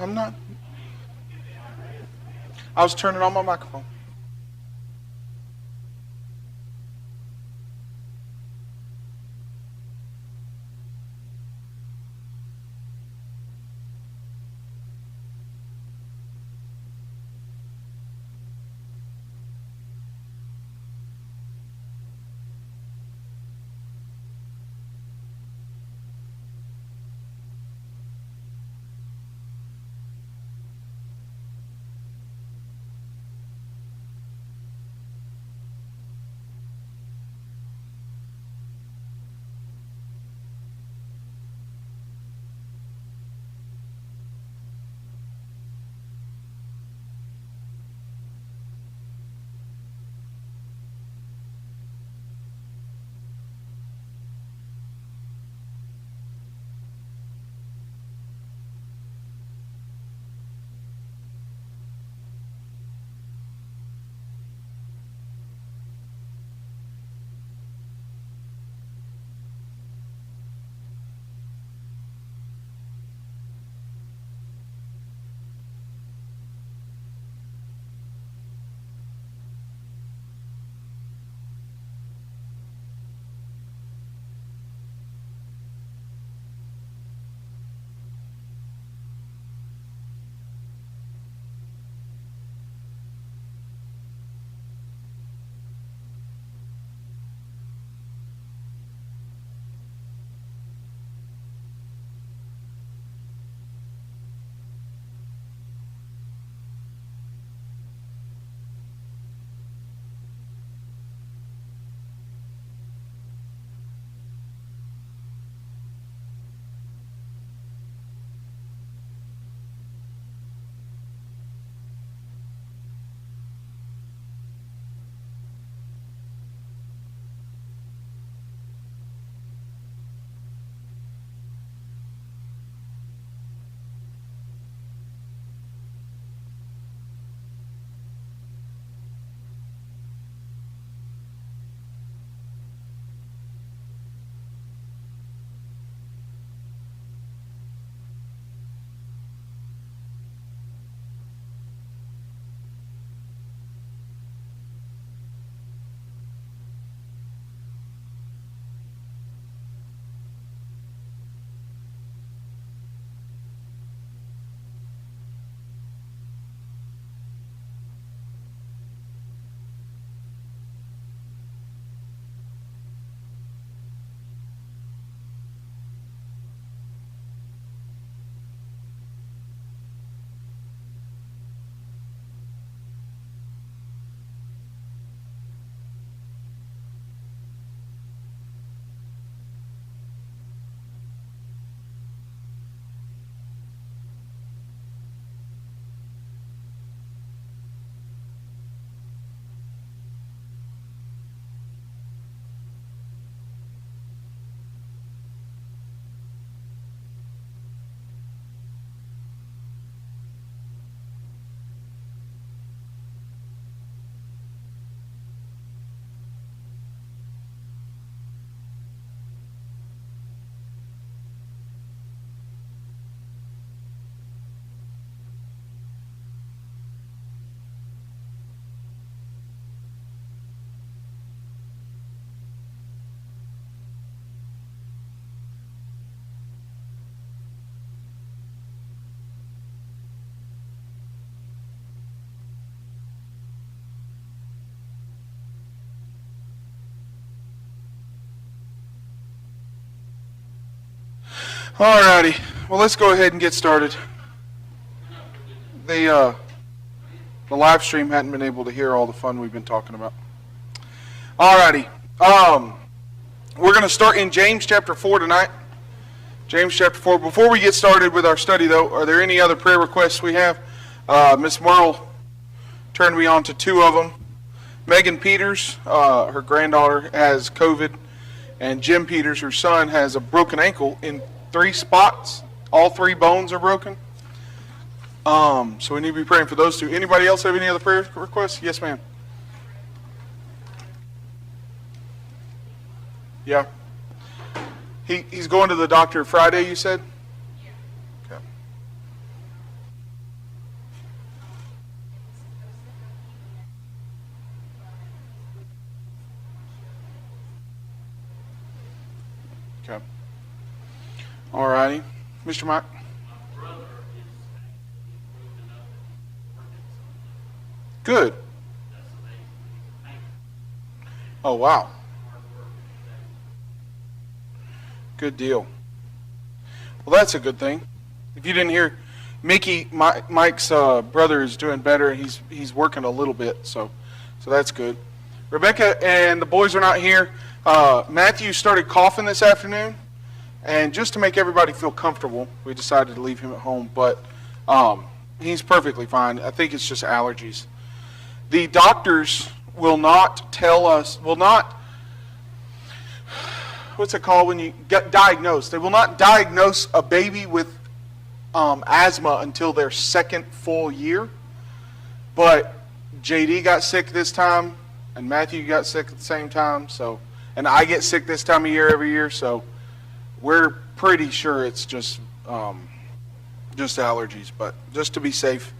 I'm not. I was turning on my microphone. Alrighty. Well, let's go ahead and get started. The uh, the live stream hadn't been able to hear all the fun we've been talking about. Alrighty. We're going to start in James chapter 4 tonight. James chapter 4. Before we get started with our study, though, are there any other prayer requests we have? Miss Merle turned me on to two of them. Megan Peters, her granddaughter, has COVID, and Jim Peters, her son, has a broken ankle in 3 spots. All 3 bones are broken. So we need to be praying for those two. Anybody else have any other prayer requests? Yes, ma'am. Yeah. He's going to the doctor Friday, you said? Okay. Okay. All righty. Mr. Mike? Good. Oh, wow. Good deal. Well, that's a good thing. If you didn't hear, Mickey, Mike's brother is doing better. He's working a little bit, so that's good. Rebecca and the boys are not here. Matthew started coughing this afternoon, and just to make everybody feel comfortable, we decided to leave him at home. But he's perfectly fine. I think it's just allergies. The doctors will not tell us. What's it called when you get diagnosed? They will not diagnose a baby with asthma until their second full year. But JD got sick this time, and Matthew got sick at the same time. And I get sick this time of year every year. So we're pretty sure it's just allergies. But just to be safe,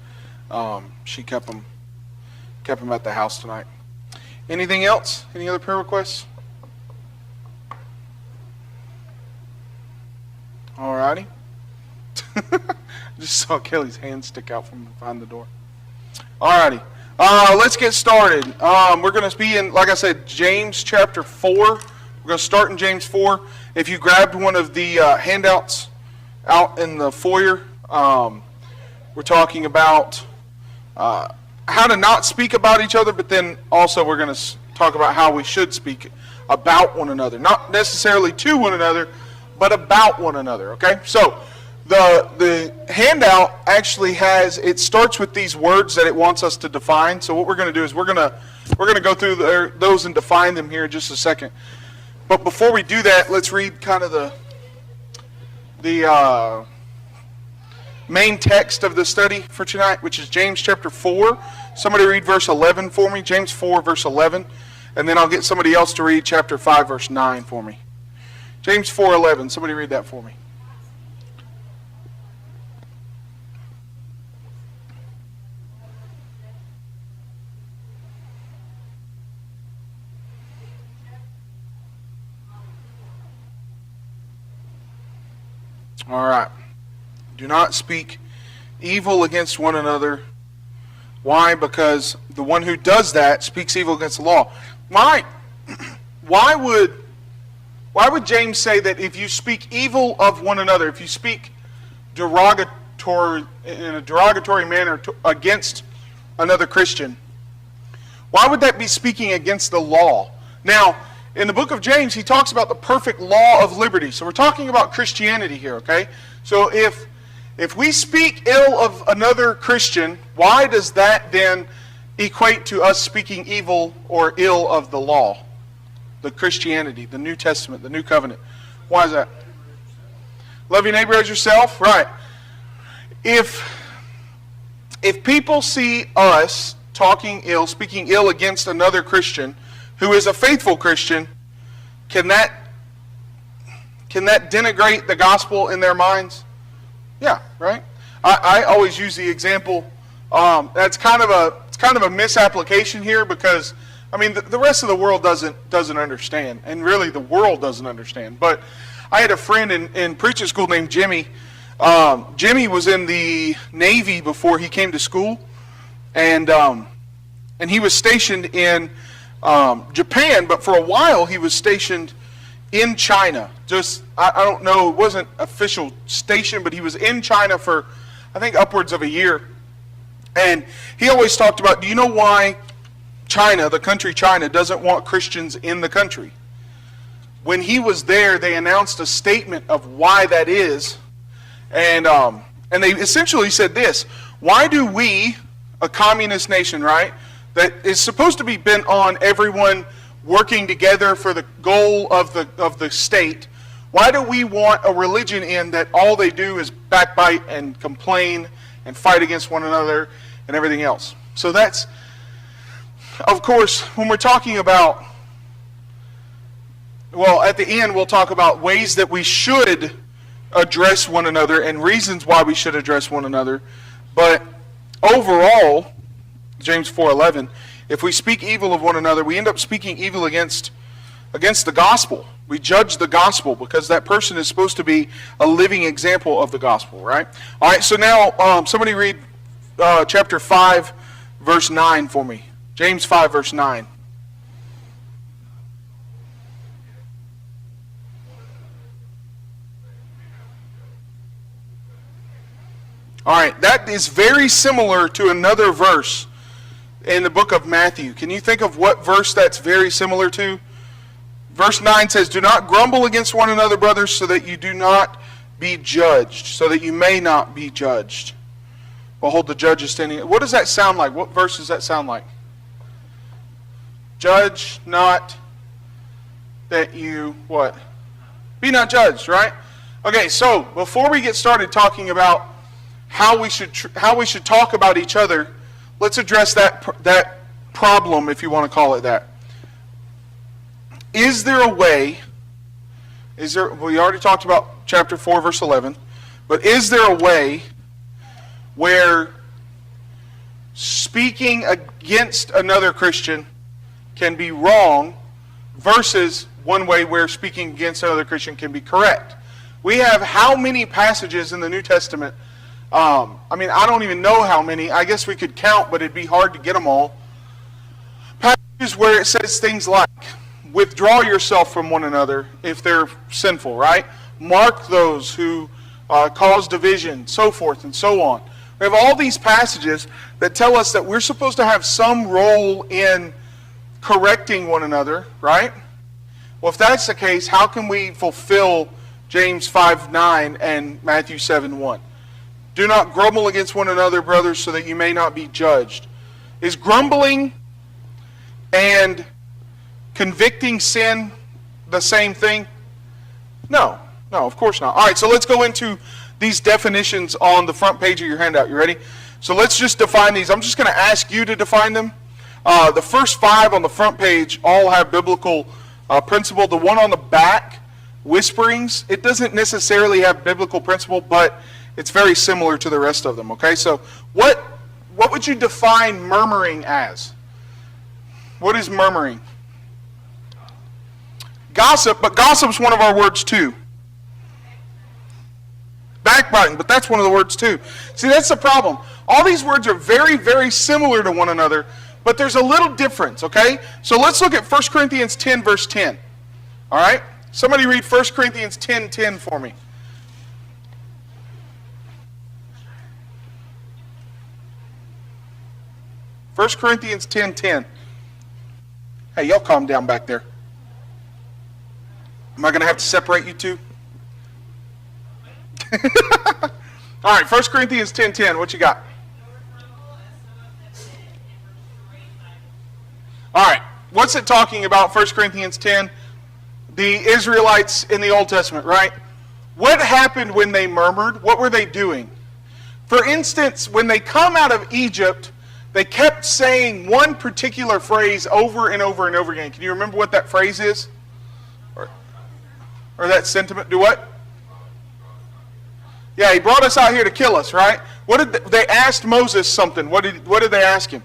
she kept them at the house tonight. Anything else? Any other prayer requests? Alrighty. Just saw Kelly's hand stick out from behind the door. Alrighty. Let's get started. We're going to be in, like I said, James chapter 4. We're going to start in James 4. If you grabbed one of the handouts out in the foyer, we're talking about how to not speak about each other, but then also we're going to talk about how we should speak about one another. Not necessarily to one another, but about one another, okay? So the handout actually it starts with these words that it wants us to define. So what we're going to do is we're going to go through those and define them here in just a second. But before we do that, let's read kind of the main text of the study for tonight, which is James chapter 4. Somebody read verse 11 for me, James 4 verse 11, and then I'll get somebody else to read chapter 5 verse 9 for me. James 4:11. Somebody read that for me. All right. Do not speak evil against one another. Why? Because the one who does that speaks evil against the law. Why would James say that if you speak evil of one another, if you speak in a derogatory manner against another Christian, why would that be speaking against the law? Now, in the book of James, he talks about the perfect law of liberty. So we're talking about Christianity here, okay? So if we speak ill of another Christian, why does that then equate to us speaking evil or ill of the law? The Christianity, the New Testament, the New Covenant. Why is that? Love your neighbor as yourself? Right. If people see us speaking ill against another Christian who is a faithful Christian, can that denigrate the gospel in their minds? Yeah, right? I always use the example, that's kind of a misapplication here because I mean, the rest of the world doesn't understand, and really the world doesn't understand. But I had a friend in preaching school named Jimmy. Jimmy was in the Navy before he came to school, and he was stationed in Japan. But for a while, he was stationed in China. I don't know, it wasn't official station, but he was in China for I think upwards of a year. And he always talked about, do you know why China, the country China, doesn't want Christians in the country? When he was there, they announced a statement of why that is, and they essentially said this: why do we, a communist nation, right, that is supposed to be bent on everyone working together for the goal of the state, why do we want a religion in that all they do is backbite and complain and fight against one another and everything else? So that's, of course, when we're talking about, well, at the end we'll talk about ways that we should address one another and reasons why we should address one another. But overall, James 4:11, if we speak evil of one another, we end up speaking evil against the gospel, We judge the gospel because that person is supposed to be a living example of the gospel, right? All right, so now somebody read chapter 5, verse 9 for me. James 5, verse 9. All right, that is very similar to another verse in the book of Matthew. Can you think of what verse that's very similar to? Verse 9 says, "Do not grumble against one another, brothers, so that you do not be judged," so that you may not be judged. Behold, the judge is standing. What does that sound like? What verse does that sound like? Judge not that you, what? Be not judged, right? Okay, so before we get started talking about how we should talk about each other, let's address that problem, if you want to call it that. Is there a way, we already talked about chapter 4, verse 11, but is there a way where speaking against another Christian can be wrong versus one way where speaking against another Christian can be correct? We have how many passages in the New Testament? I don't even know how many. I guess we could count, but it'd be hard to get them all. Passages where it says things like, withdraw yourself from one another if they're sinful, right? Mark those who cause division, so forth and so on. We have all these passages that tell us that we're supposed to have some role in correcting one another, right? Well, if that's the case, how can we fulfill James 5:9 and Matthew 7:1? Do not grumble against one another, brothers, so that you may not be judged. Is grumbling and convicting sin the same thing? No, of course not. All right, so let's go into these definitions on the front page of your handout. You ready? So let's just define these. I'm just going to ask you to define them. The first 5 on the front page all have biblical principle. The one on the back, whisperings, it doesn't necessarily have biblical principle, but it's very similar to the rest of them. Okay, so what would you define murmuring as? What is murmuring? Gossip, but gossip's one of our words too. Backbiting, but that's one of the words too. See, that's the problem. All these words are very, very similar to one another, but there's a little difference, okay? So let's look at 1 Corinthians 10, verse 10. All right? Somebody read 1 Corinthians 10:10 for me. First Corinthians 10:10. Hey, y'all calm down back there. Am I going to have to separate you two? All right, 1 Corinthians 10:10. What you got? All right, what's it talking about, 1 Corinthians 10? The Israelites in the Old Testament, right? What happened when they murmured? What were they doing? For instance, when they come out of Egypt, they kept saying one particular phrase over and over and over again. Can you remember what that phrase is? Or that sentiment? Do what? Yeah, he brought us out here to kill us, right? What did they asked Moses something? What did they ask him?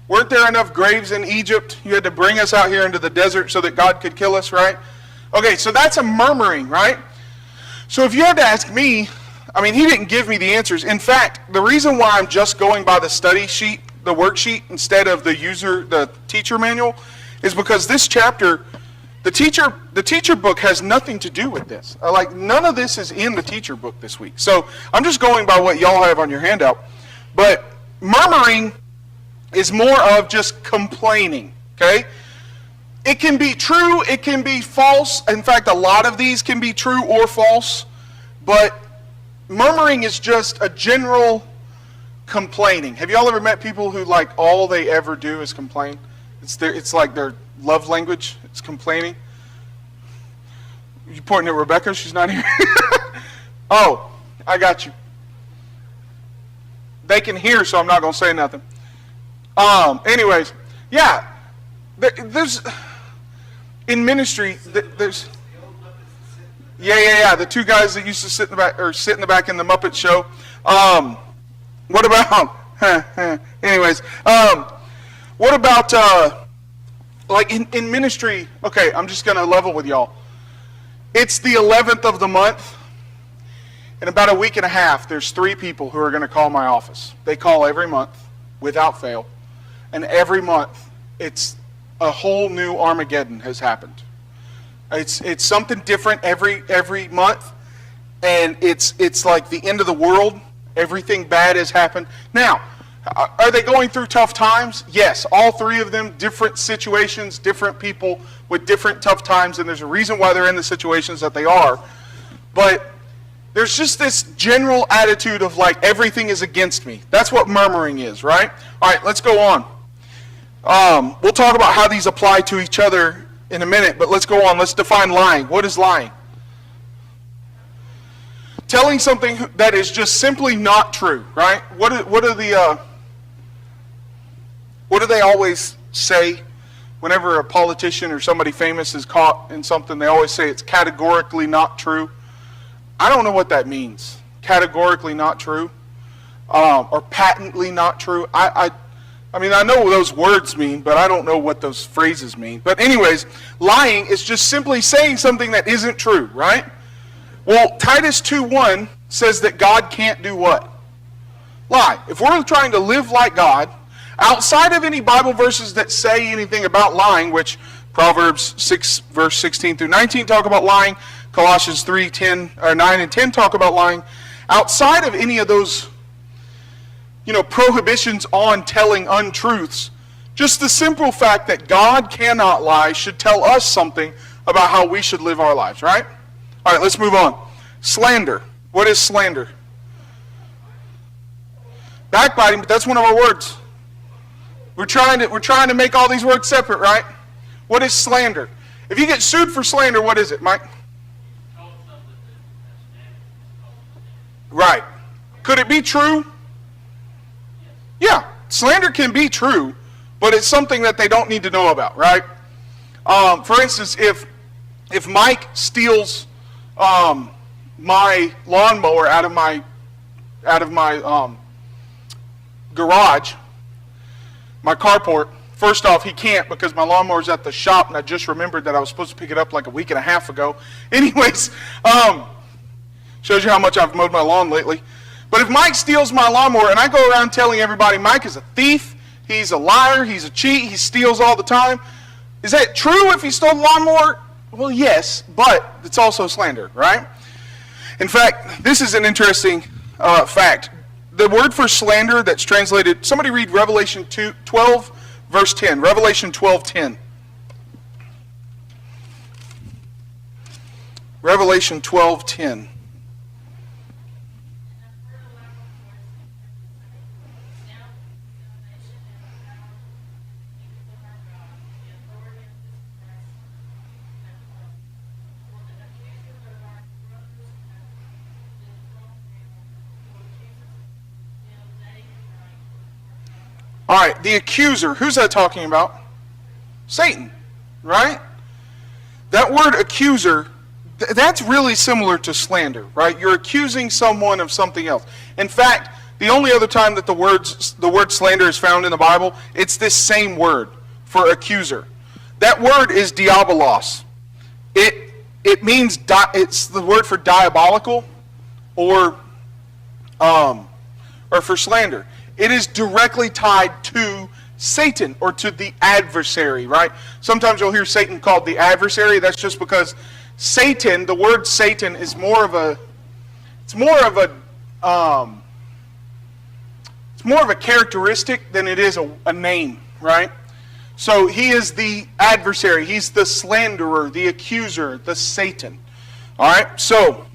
Weren't there enough graves in Egypt? You had to bring us out here into the desert so that God could kill us, right? Okay, so that's a murmuring, right? So if you had to ask me, he didn't give me the answers. In fact, the reason why I'm just going by the study sheet, the worksheet, instead of the teacher manual, is because this chapter, the teacher book has nothing to do with this. None of this is in the teacher book this week. So I'm just going by what y'all have on your handout. But murmuring is more of just complaining, okay? It can be true, it can be false. In fact, a lot of these can be true or false. But murmuring is just a general complaining. Have y'all ever met people who all they ever do is complain? It's like their love language. It's complaining. You pointing at Rebecca? She's not here. Oh, I got you. They can hear, so I'm not going to say nothing. Anyways, yeah. There's in ministry. There's yeah. The two guys that used to sit in the back in the Muppet Show. What about? Anyways, what about in ministry? Okay, I'm just gonna level with y'all. It's the 11th of the month. In about a week and a half, there's 3 people who are going to call my office. They call every month, without fail. And every month, it's a whole new Armageddon has happened. It's something different every month. And it's like the end of the world. Everything bad has happened. Now, are they going through tough times? Yes, all 3 of them, different situations, different people with different tough times, and there's a reason why they're in the situations that they are. But there's just this general attitude of like, everything is against me. That's what murmuring is, right? All right, let's go on. We'll talk about how these apply to each other in a minute, but let's go on. Let's define lying. What is lying? Telling something that is just simply not true, right? What do they always say whenever a politician or somebody famous is caught in something? They always say it's categorically not true. I don't know what that means. Categorically not true, or patently not true. I mean, I know what those words mean, but I don't know what those phrases mean. But anyways, lying is just simply saying something that isn't true, right? Well, Titus 2:1 says that God can't do what? Lie. If we're trying to live like God, outside of any Bible verses that say anything about lying, which Proverbs 6, verse 16 through 19 talk about lying, Colossians 9 and 10 talk about lying, outside of any of those, prohibitions on telling untruths, just the simple fact that God cannot lie should tell us something about how we should live our lives, right? All right, let's move on. Slander. What is slander? Backbiting, but that's one of our words. We're trying to make all these words separate, right? What is slander? If you get sued for slander, what is it, Mike? Right. Could it be true? Yeah, slander can be true, but it's something that they don't need to know about, right? For instance, if Mike steals my lawnmower out of my garage, my carport, first off, he can't because my lawnmower's at the shop, and I just remembered that I was supposed to pick it up like a week and a half ago. Anyways, shows you how much I've mowed my lawn lately. But if Mike steals my lawnmower and I go around telling everybody Mike is a thief, he's a liar, he's a cheat, he steals all the time, is that true if he stole the lawnmower? Well, yes, but it's also slander, right? In fact, this is an interesting fact. The word for slander that's translated, somebody read Revelation 12, verse 10. Revelation 12:10. Revelation 12:10. All right, the accuser, who's that talking about? Satan, right? That word accuser, that's really similar to slander, right? You're accusing someone of something else. In fact, the only other time that the word slander is found in the Bible, it's this same word for accuser. That word is diabolos. It means, it's the word for diabolical or for slander. It is directly tied to Satan or to the adversary, right? Sometimes you'll hear Satan called the adversary. That's just because Satan, the word Satan, is more of a characteristic than it is a name, right? So he is the adversary. He's the slanderer, the accuser, the Satan. All right? So,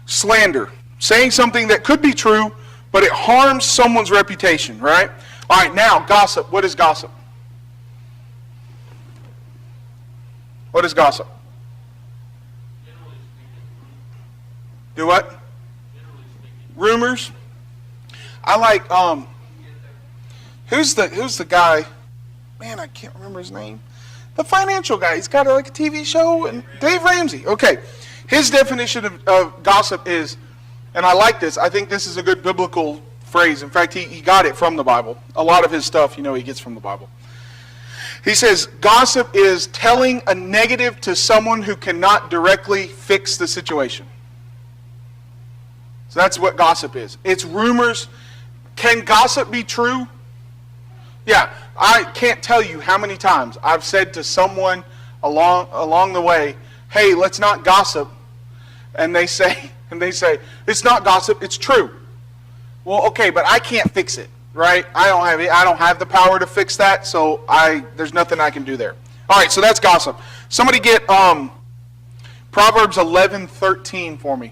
slander. Saying something that could be true, but it harms someone's reputation, right? All right, now, gossip. What is gossip? What is gossip? Do what? Rumors. I like, who's the guy? Man, I can't remember his name. The financial guy. He's got like a TV show, and Dave Ramsey. Okay. His definition of gossip is, and I like this, I think this is a good biblical phrase. In fact, he got it from the Bible. A lot of his stuff, he gets from the Bible. He says, gossip is telling a negative to someone who cannot directly fix the situation. So that's what gossip is. It's rumors. Can gossip be true? Yeah, I can't tell you how many times I've said to someone along the way, hey, let's not gossip. And they say, it's not gossip, it's true. Well, okay, but I can't fix it, right? I don't have the power to fix that, so there's nothing I can do there. All right, so that's gossip. Somebody get Proverbs 11:13 for me.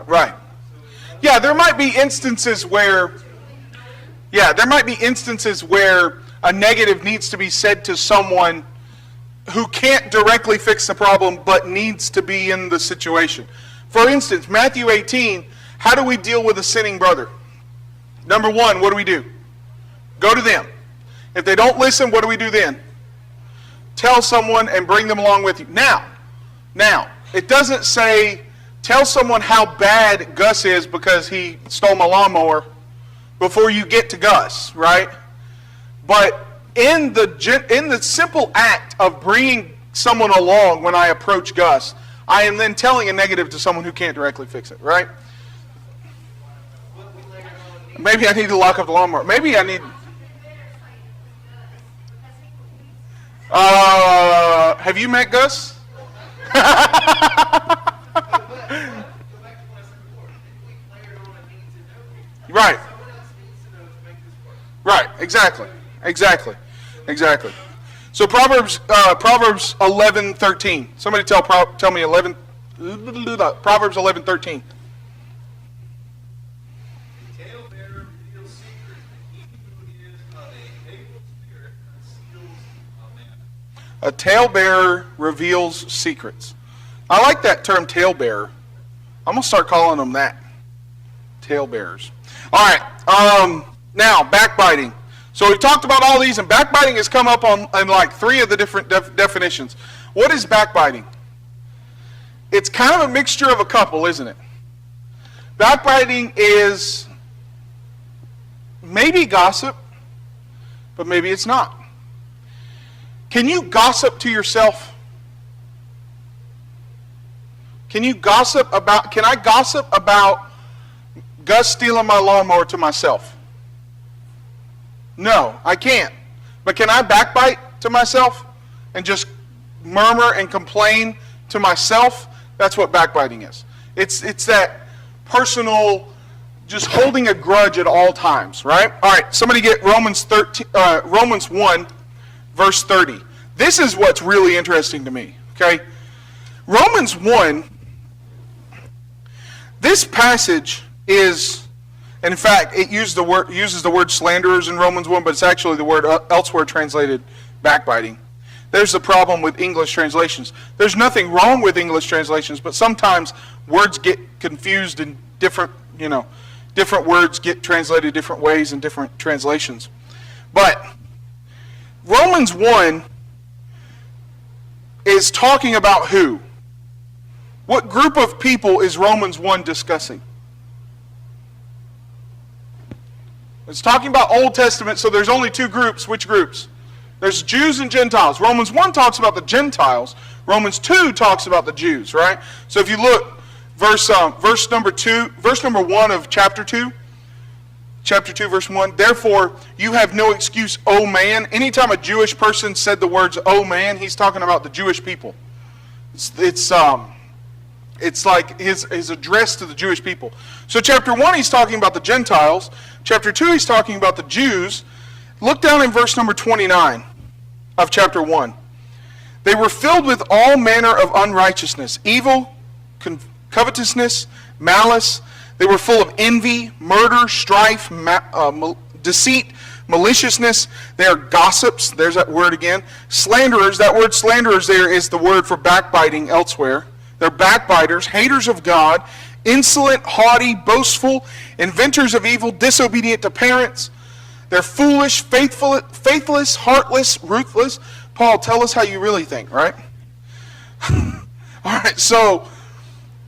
Right. Yeah, there might be instances where a negative needs to be said to someone who can't directly fix the problem but needs to be in the situation. For instance, Matthew 18, how do we deal with a sinning brother? Number one, what do? Go to them. If they don't listen, what do we do then? Tell someone and bring them along with you. Now, it doesn't say tell someone how bad Gus is because he stole my lawnmower before you get to Gus, right? But in the simple act of bringing someone along when I approach Gus, I am then telling a negative to someone who can't directly fix it, right? Maybe I need to lock up the lawnmower. Maybe I need... have you met Gus? Right. Right, exactly. So Proverbs 11:13. Somebody tell me Proverbs 11:13. A talebearer reveals secrets. I like that term, talebearer. I'm going to start calling them that. Talebearers. All right. Now, backbiting. So we've talked about all these, and backbiting has come up in like 3 of the different definitions. What is backbiting? It's kind of a mixture of a couple, isn't it? Backbiting is maybe gossip, but maybe it's not. Can you gossip to yourself? Can I gossip about Gus stealing my lawnmower to myself? No, I can't. But can I backbite to myself and just murmur and complain to myself? That's what backbiting is. It's that personal, just holding a grudge at all times, right? All right, somebody get Romans 1, verse 30. This is what's really interesting to me, okay? Romans 1, this passage is, and in fact, it uses the word slanderers in Romans 1, but it's actually the word elsewhere translated backbiting. There's the problem with English translations. There's nothing wrong with English translations, but sometimes words get confused and different words get translated different ways in different translations. But Romans 1 is talking about who? What group of people is Romans 1 discussing? It's talking about Old Testament, so there's only 2 groups. Which groups? There's Jews and Gentiles. Romans 1 talks about the Gentiles. Romans 2 talks about the Jews, right? So if you look, verse number 1 of chapter 2, verse 1, therefore you have no excuse, O man. Anytime a Jewish person said the words, O man, he's talking about the Jewish people. It's like his address to the Jewish people. So chapter 1, he's talking about the Gentiles. Chapter 2, he's talking about the Jews. Look down in verse number 29 of chapter 1. They were filled with all manner of unrighteousness, evil, covetousness, malice. They were full of envy, murder, strife, deceit, maliciousness. They are gossips. There's that word again. Slanderers. That word slanderers there is the word for backbiting elsewhere. They're backbiters, haters of God, insolent, haughty, boastful, inventors of evil, disobedient to parents. They're foolish, faithless, heartless, ruthless. Paul, tell us how you really think, right? All right, so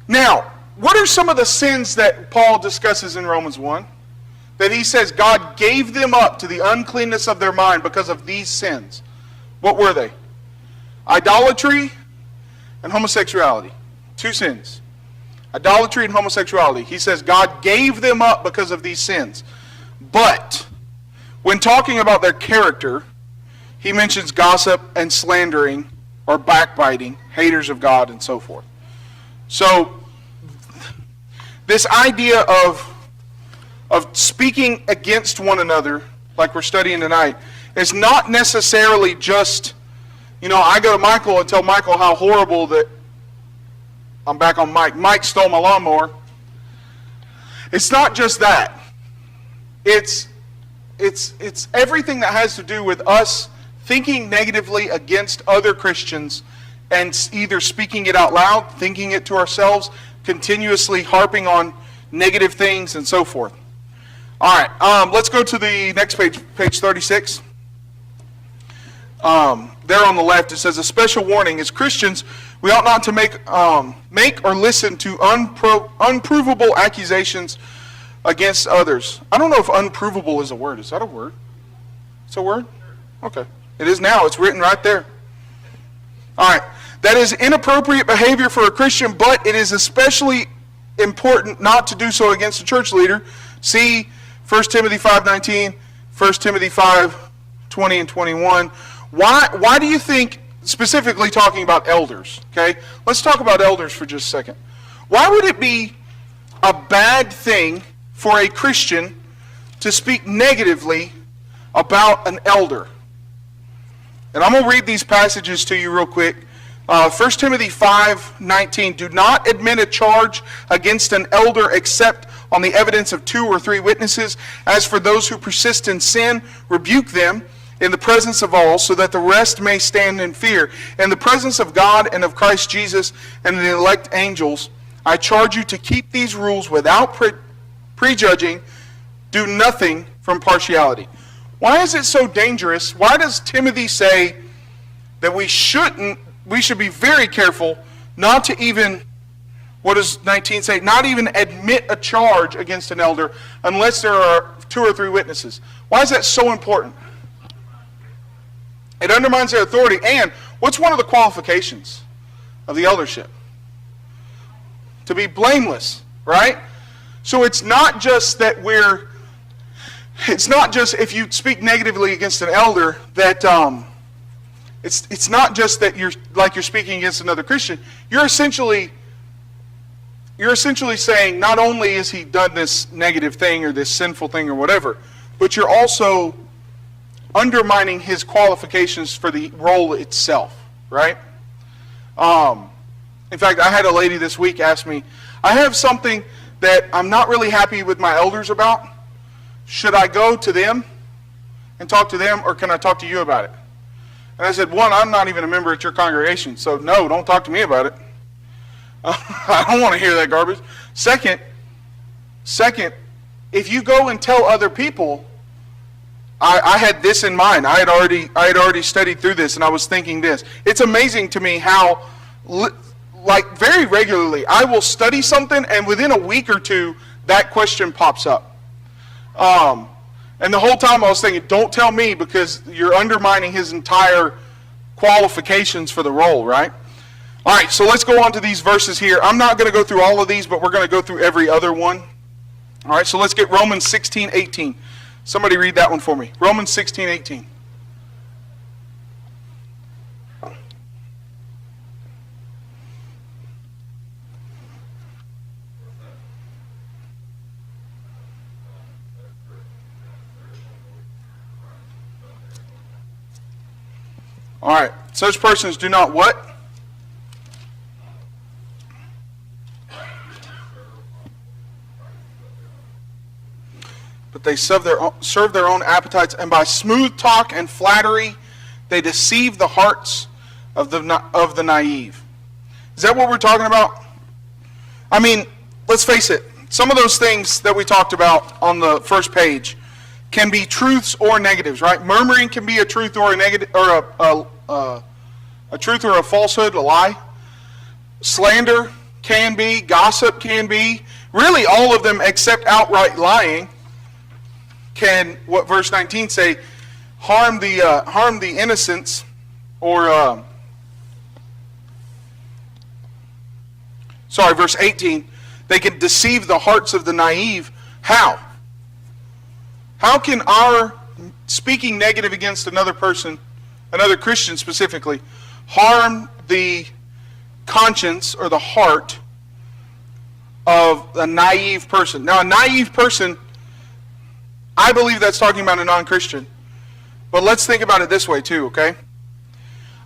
now, what are some of the sins that Paul discusses in Romans 1? That he says God gave them up to the uncleanness of their mind because of these sins. What were they? Idolatry and homosexuality. 2 sins. Idolatry and homosexuality. He says God gave them up because of these sins. But when talking about their character, he mentions gossip and slandering or backbiting, haters of God, and so forth. So, this idea of speaking against one another, like we're studying tonight, is not necessarily just, I go to Michael and tell Michael how horrible that, I'm back on Mike. Mike stole my lawnmower. It's not just that. It's everything that has to do with us thinking negatively against other Christians and either speaking it out loud, thinking it to ourselves, continuously harping on negative things, and so forth. All right, let's go to the next page, page 36. There on the left, it says, a special warning. As Christians, we ought not to make or listen to unprovable accusations against others. I don't know if unprovable is a word. Is that a word? It's a word? Okay. It is now. It's written right there. All right. That is inappropriate behavior for a Christian, but it is especially important not to do so against a church leader. See 1 Timothy 5:19, 1 Timothy 5:20 and 21. Why do you think, specifically talking about elders, okay? Let's talk about elders for just a second. Why would it be a bad thing for a Christian to speak negatively about an elder? And I'm going to read these passages to you real quick. 1 Timothy 5:19, do not admit a charge against an elder except on the evidence of 2 or 3 witnesses. As for those who persist in sin, rebuke them in the presence of all, so that the rest may stand in fear. In the presence of God and of Christ Jesus and the elect angels, I charge you to keep these rules without prejudging. Do nothing from partiality. Why is it so dangerous? Why does Timothy say that we should be very careful not to even, what does 19 say? Not even admit a charge against an elder unless there are 2 or 3 witnesses. Why is that so important? It undermines their authority. And what's one of the qualifications of the eldership? To be blameless, right? So it's not just that it's not just if you speak negatively against an elder that it's not just that you're speaking against another Christian. You're essentially saying not only has he done this negative thing or this sinful thing or whatever, but you're also undermining his qualifications for the role itself, right? In fact, I had a lady this week ask me, I have something that I'm not really happy with my elders about. Should I go to them and talk to them, or can I talk to you about it? And I said, 1, I'm not even a member at your congregation, so no, don't talk to me about it. I don't want to hear that garbage. Second, if you go and tell other people, I had this in mind. I had already studied through this, and I was thinking this. It's amazing to me how, very regularly, I will study something, and within a week or 2, that question pops up. And the whole time I was thinking, don't tell me, because you're undermining his entire qualifications for the role, right? All right, so let's go on to these verses here. I'm not going to go through all of these, but we're going to go through every other one. All right, so let's get Romans 16:18. Somebody read that one for me. Romans 16:18. All right, such persons do not what? But they serve their own appetites, and by smooth talk and flattery, they deceive the hearts of the naive. Is that what we're talking about? I mean, let's face it. Some of those things that we talked about on the first page can be truths or negatives, right? Murmuring can be a truth or a negative, or a truth or a falsehood, a lie. Slander can be, gossip can be, really all of them except outright lying can, what verse 19 say, harm the innocents, or verse 18, they can deceive the hearts of the naive. How? How can our speaking negative against another person, another Christian specifically, harm the conscience or the heart of a naive person? Now, a naive person, I believe that's talking about a non-Christian. But let's think about it this way too, okay?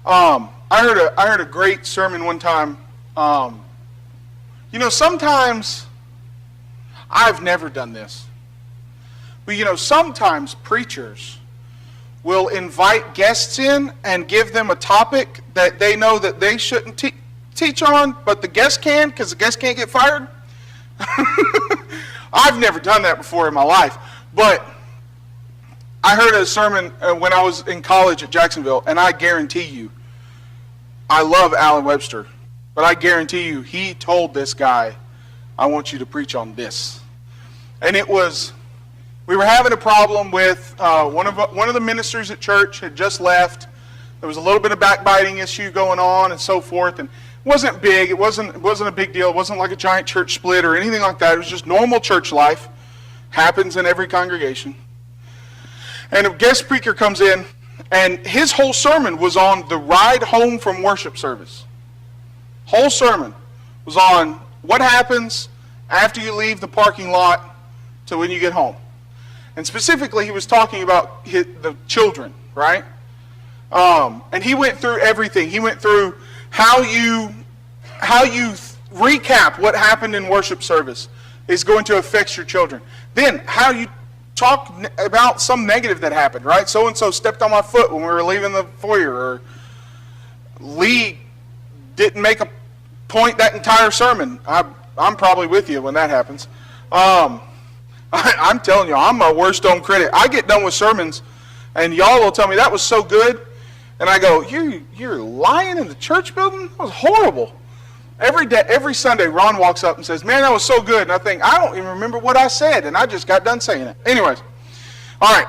I heard a great sermon one time. Sometimes, I've never done this, but sometimes preachers will invite guests in and give them a topic that they know that they shouldn't teach on, but the guest can, because the guest can't get fired. I've never done that before in my life, but I heard a sermon when I was in college at Jacksonville, and I guarantee you, I love Alan Webster, but I guarantee you, he told this guy, I want you to preach on this. And it was, we were having a problem with one of the ministers at church had just left. There was a little bit of backbiting issue going on and so forth, and it wasn't big. It wasn't a big deal. It wasn't like a giant church split or anything like that. It was just normal church life. Happens in every congregation. And a guest speaker comes in, and his whole sermon was on the ride home from worship service. Whole sermon was on what happens after you leave the parking lot to when you get home. And specifically, he was talking about the children, right? And he went through everything. He went through how you recap what happened in worship service is going to affect your children. Then, how you talk about some negative that happened, right? So-and-so stepped on my foot when we were leaving the foyer, or Lee didn't make a point that entire sermon. I'm probably with you when that happens. I'm telling you, I'm my worst own critic. I get done with sermons, and y'all will tell me, that was so good. And I go, you're lying in the church building? That was horrible. Every Sunday, Ron walks up and says, man, that was so good. And I think, I don't even remember what I said, and I just got done saying it. Anyways, all right.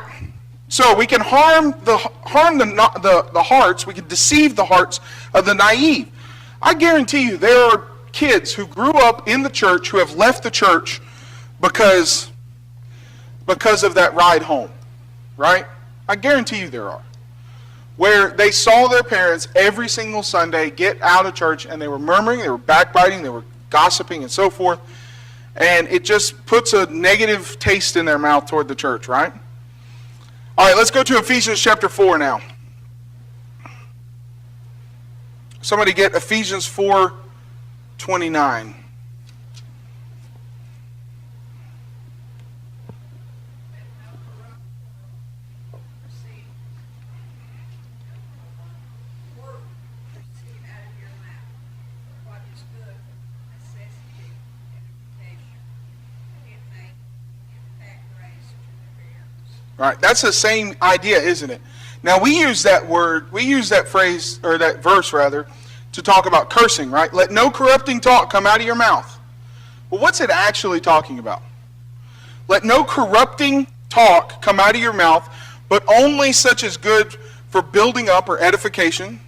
So we can harm the hearts, we can deceive the hearts of the naive. I guarantee you there are kids who grew up in the church who have left the church because of that ride home, right? I guarantee you there are. Where they saw their parents every single Sunday get out of church, and they were murmuring, they were backbiting, they were gossiping and so forth, and it just puts a negative taste in their mouth toward the church, right? All right, let's go to Ephesians chapter 4 now. Somebody get Ephesians 4:29. Right, that's the same idea, isn't it? Now we use that phrase, or that verse rather, to talk about cursing, right? Let no corrupting talk come out of your mouth. Well, what's it actually talking about? Let no corrupting talk come out of your mouth, but only such as good for building up or edification,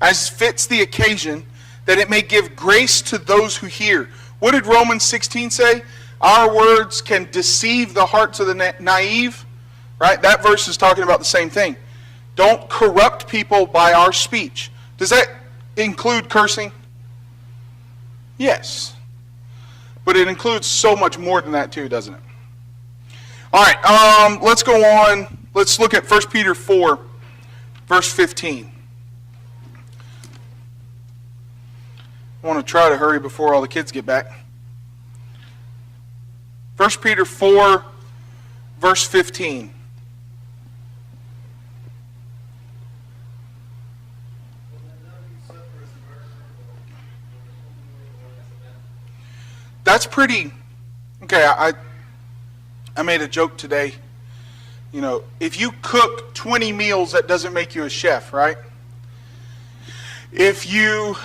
as fits the occasion, that it may give grace to those who hear. What did Romans 16 say? Our words can deceive the hearts of the naive. Right? That verse is talking about the same thing. Don't corrupt people by our speech. Does that include cursing? Yes. But it includes so much more than that too, doesn't it? All right, let's go on. Let's look at 1 Peter 4, verse 15. I want to try to hurry before all the kids get back. 1 Peter 4, verse 15. That's pretty, okay, I made a joke today. You know, if you cook 20 meals, that doesn't make you a chef, right? If you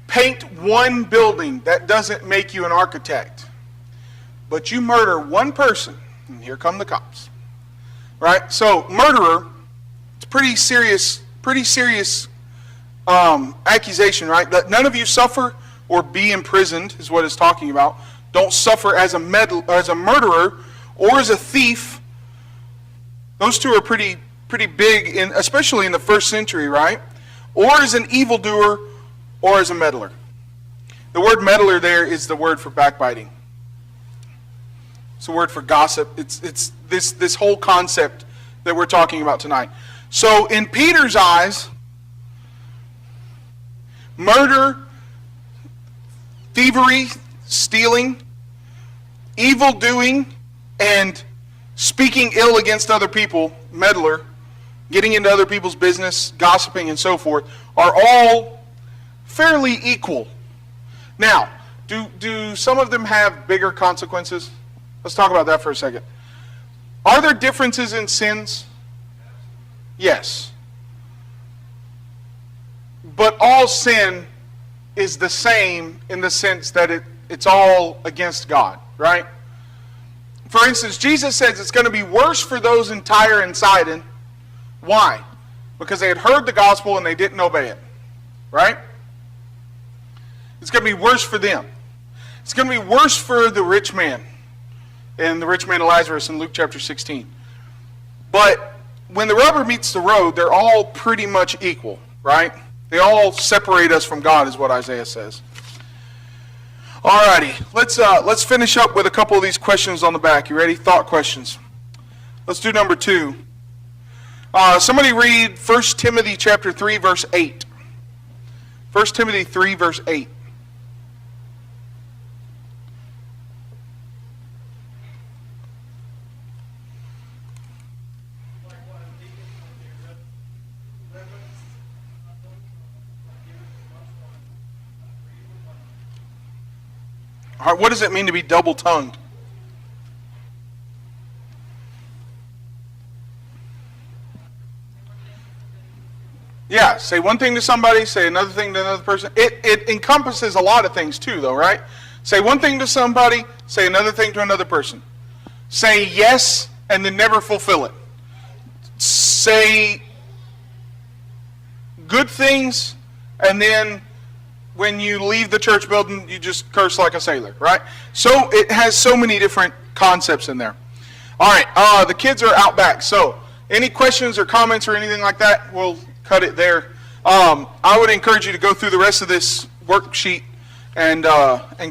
paint one building, that doesn't make you an architect. But you murder one person, and here come the cops. Right? So, murderer, it's pretty serious accusation, right? That none of you suffer or be imprisoned is what it's talking about. Don't suffer as a murderer or as a thief. Those two are pretty big, especially in the first century, right? Or as an evildoer or as a meddler. The word meddler there is the word for backbiting. It's a word for gossip. It's this whole concept that we're talking about tonight. So in Peter's eyes, murder, thievery, stealing, evil doing, and speaking ill against other people, meddler, getting into other people's business, gossiping, and so forth, are all fairly equal. Now, do some of them have bigger consequences? Let's talk about that for a second. Are there differences in sins? Yes. But all sin is the same in the sense that it's all against God, right? For instance, Jesus says it's going to be worse for those in Tyre and Sidon. Why? Because they had heard the gospel and they didn't obey it, right? It's going to be worse for them. It's going to be worse for the rich man and the rich man Lazarus in Luke chapter 16. But when the rubber meets the road, they're all pretty much equal, right? They all separate us from God, is what Isaiah says. Alrighty, let's finish up with a couple of these questions on the back. You ready? Thought questions. Let's do number 2. Somebody read 1 Timothy chapter 3, verse 8. 1 Timothy 3, verse 8. All right, what does it mean to be double-tongued? Yeah, say one thing to somebody, say another thing to another person. It encompasses a lot of things too, though, right? Say one thing to somebody, say another thing to another person. Say yes, and then never fulfill it. Say good things, and then when you leave the church building, you just curse like a sailor, right? So it has so many different concepts in there. All right, the kids are out back. So any questions or comments or anything like that, we'll cut it there. I would encourage you to go through the rest of this worksheet and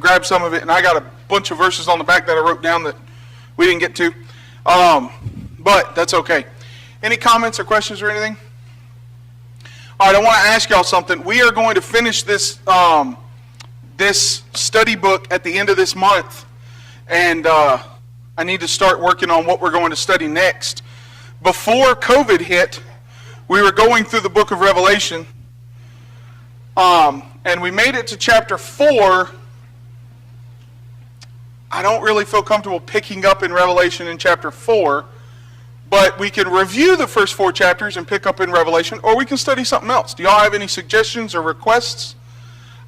grab some of it. And I got a bunch of verses on the back that I wrote down that we didn't get to. But that's okay. Any comments or questions or anything? All right, I want to ask y'all something. We are going to finish this this study book at the end of this month, and I need to start working on what we're going to study next. Before COVID hit, we were going through the book of Revelation, and we made it to chapter 4. I don't really feel comfortable picking up in Revelation in chapter 4. But we can review the first 4 chapters and pick up in Revelation, or we can study something else. Do y'all have any suggestions or requests?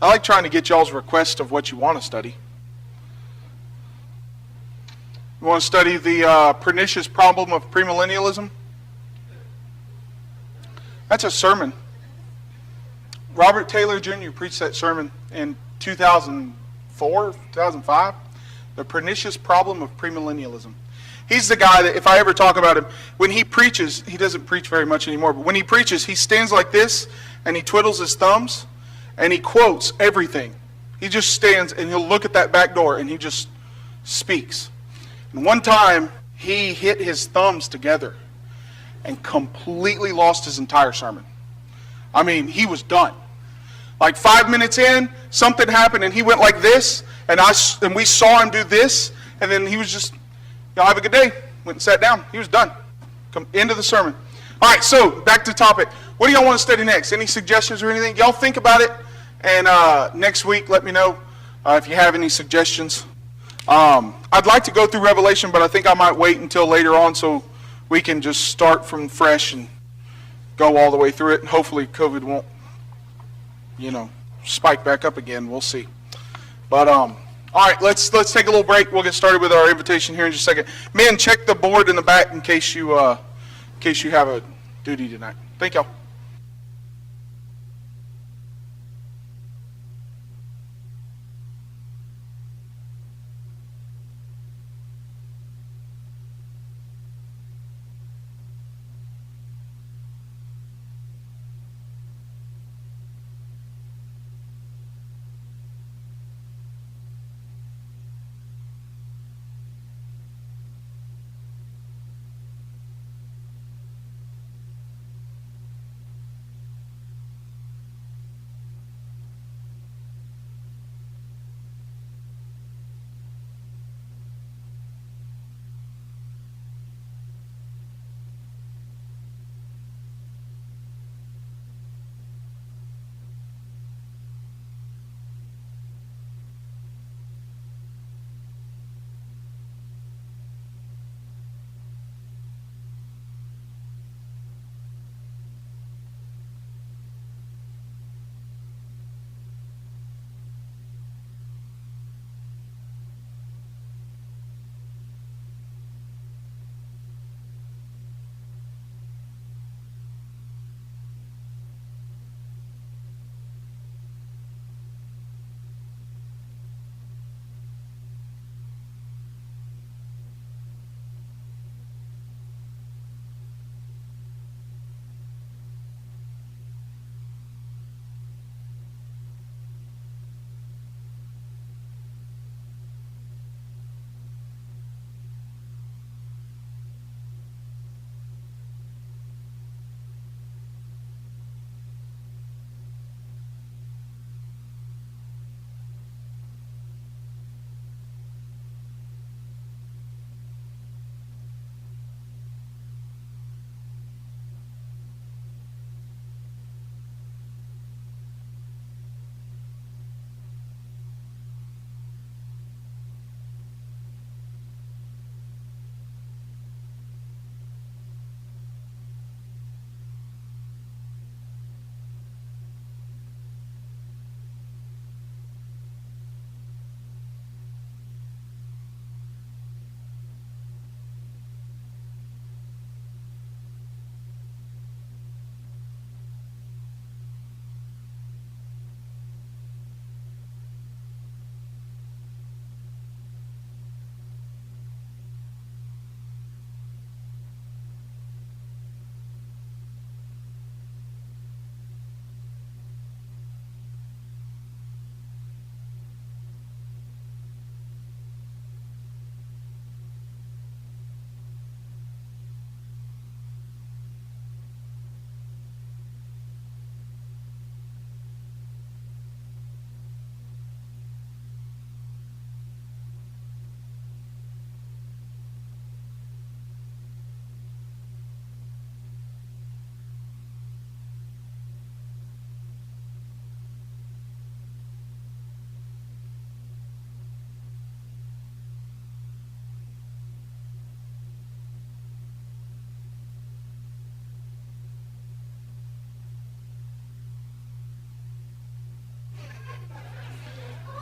I like trying to get y'all's request of what you want to study. You want to study the pernicious problem of premillennialism? That's a sermon. Robert Taylor Jr. preached that sermon in 2004, 2005. The pernicious problem of premillennialism. He's the guy that, if I ever talk about him, when he preaches, he doesn't preach very much anymore, but when he preaches, he stands like this, and he twiddles his thumbs, and he quotes everything. He just stands, and he'll look at that back door, and he just speaks. And one time, he hit his thumbs together and completely lost his entire sermon. I mean, he was done. Like 5 minutes in, something happened, and he went like this, and we saw him do this, and then he was just... Y'all have a good day. Went and sat down. He was done. End of the sermon. All right, so back to topic. What do y'all want to study next? Any suggestions or anything? Y'all think about it, and next week let me know if you have any suggestions. I'd like to go through Revelation, but I think I might wait until later on so we can just start from fresh and go all the way through it. And hopefully COVID won't, spike back up again. We'll see. But all right, let's take a little break. We'll get started with our invitation here in just a second. Men, check the board in the back in case you have a duty tonight. Thank y'all.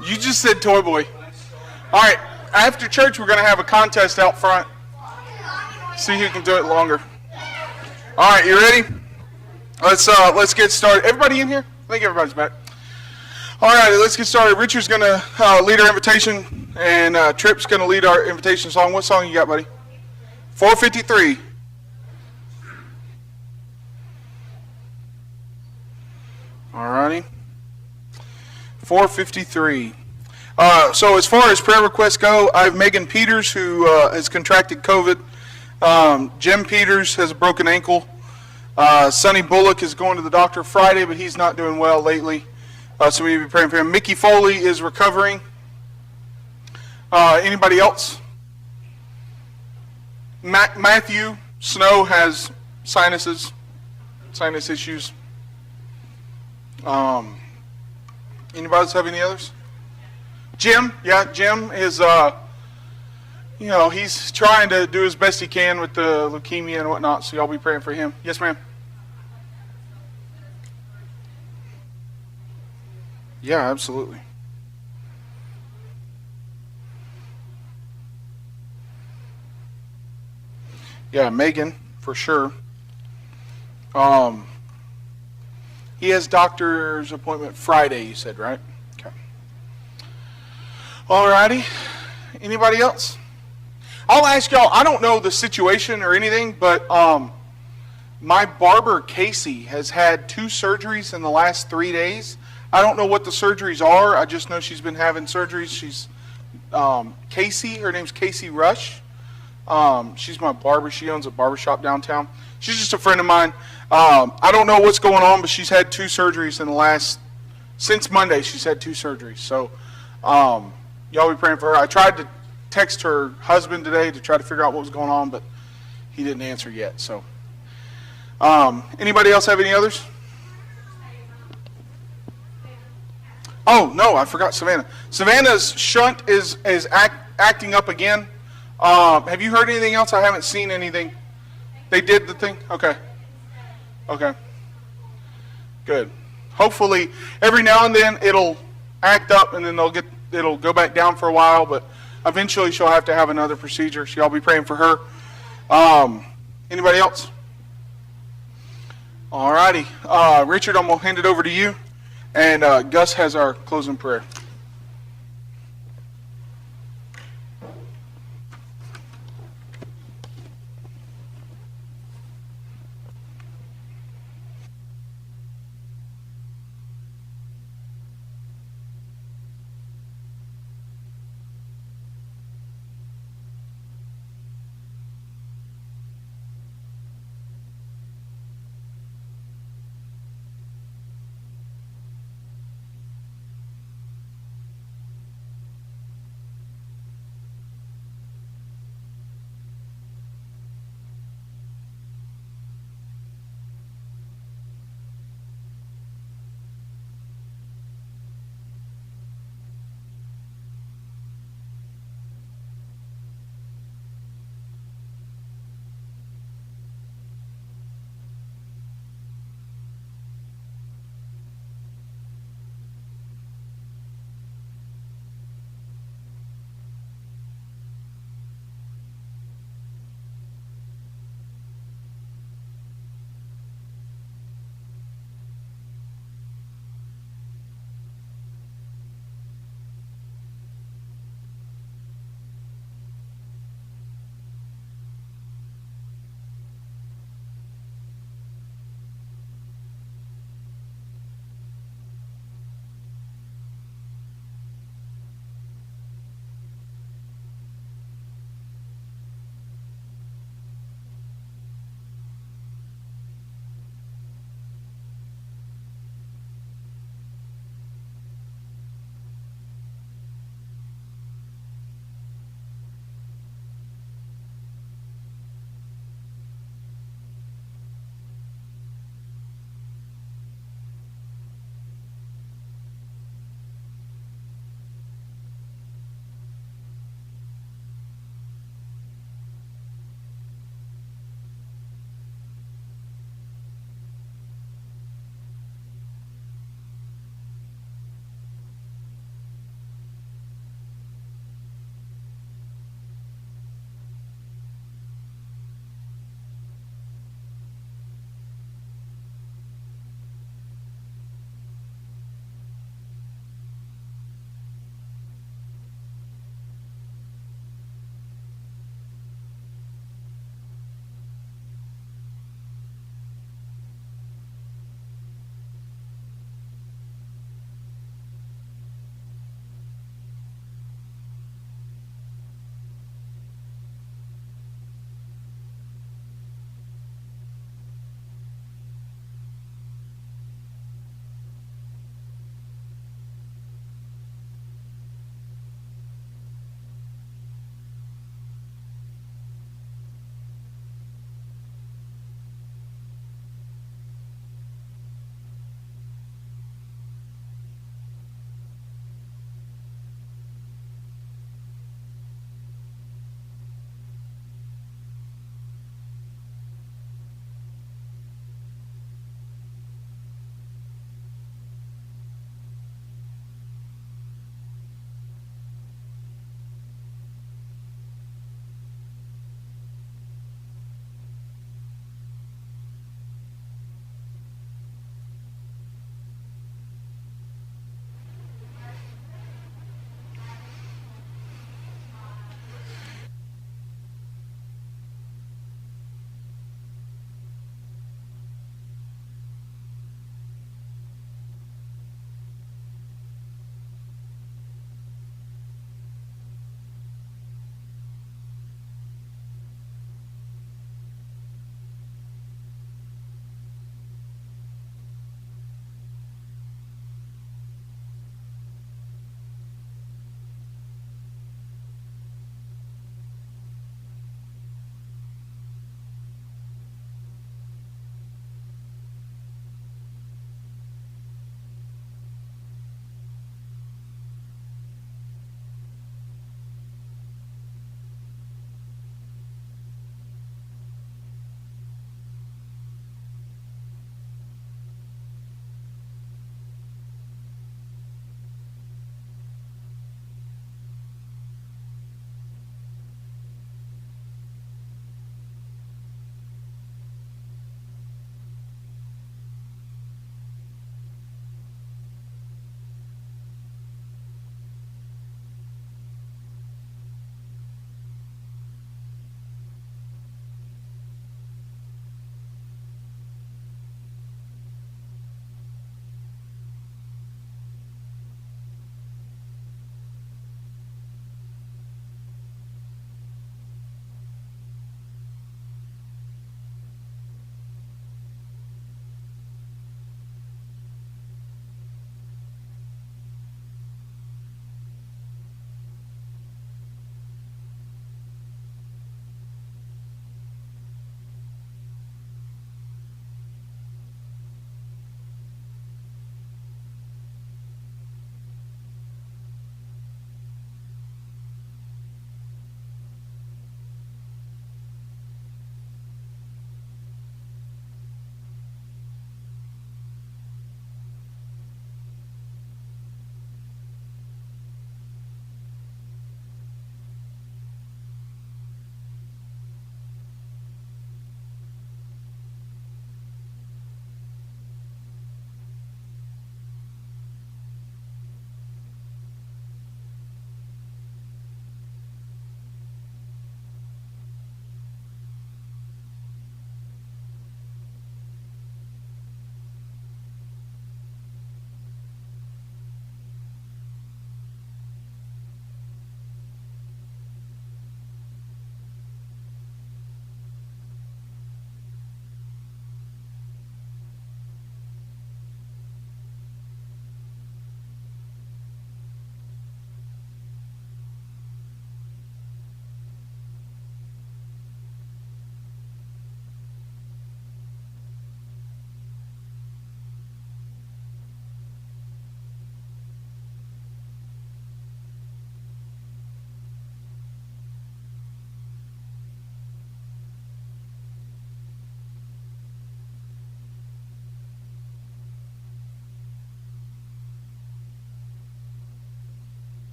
You just said toy boy. All right, after church, we're going to have a contest out front. See who can do it longer. All right, you ready? Let's get started. Everybody in here? I think everybody's back. All right, let's get started. Richard's going to lead our invitation, and Tripp's going to lead our invitation song. What song you got, buddy? 453. All righty. 453. So as far as prayer requests go, I have Megan Peters, who has contracted COVID. Jim Peters has a broken ankle. Sonny Bullock is going to the doctor Friday, but he's not doing well lately. So we need to be praying for him. Mickey Foley is recovering. Anybody else? Matthew Snow has sinus issues. Anybody else have any others? Jim is, he's trying to do as best he can with the leukemia and whatnot, so y'all be praying for him. Yes, ma'am? Yeah, absolutely. Yeah, Megan, for sure. Um, he has doctor's appointment Friday, you said, right? Okay. Alrighty. Anybody else? I'll ask y'all, I don't know the situation or anything, but my barber, Casey, has had 2 surgeries in the last 3 days. I don't know what the surgeries are. I just know she's been having surgeries. She's Casey. Her name's Casey Rush. She's my barber. She owns a barbershop downtown. She's just a friend of mine. I don't know what's going on, but she's had 2 surgeries in the last, since Monday, she's had 2 surgeries. So y'all be praying for her. I tried to text her husband today to try to figure out what was going on, but he didn't answer yet. So anybody else have any others? Oh, no, I forgot Savannah. Savannah's shunt is acting up again. Have you heard anything else? I haven't seen anything. They did the thing? Okay. Okay. Good. Hopefully, every now and then it'll act up and then it'll go back down for a while, but eventually she'll have to have another procedure. So y'all be praying for her. Anybody else? All righty. Richard, I'm going to hand it over to you. And Gus has our closing prayer.